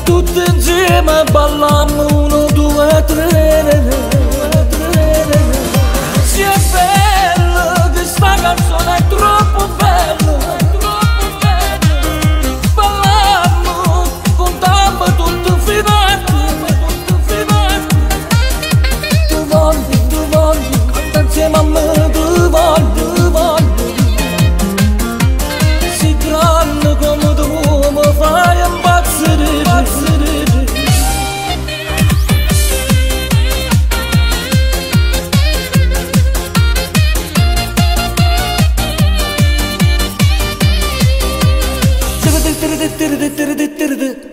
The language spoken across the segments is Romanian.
tutti insieme ballammo 1, 2, 3. Sì, è bella, questa canzone è troppo bella, ballammo, contammo tutto finito. Tu voglio, canta insieme a me, tu voglio. Si grande come tu mi fai impazzire.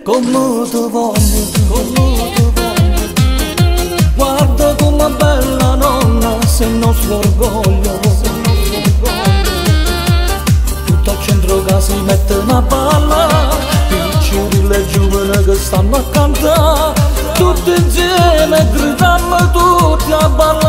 Come tu voglio, guarda come bella nonna, sei il nostro orgoglio. Tutto al centro che si mettono a ballare, piccoli e giovani che stanno a cantare, tutti insieme gridiamo tutti a ballare.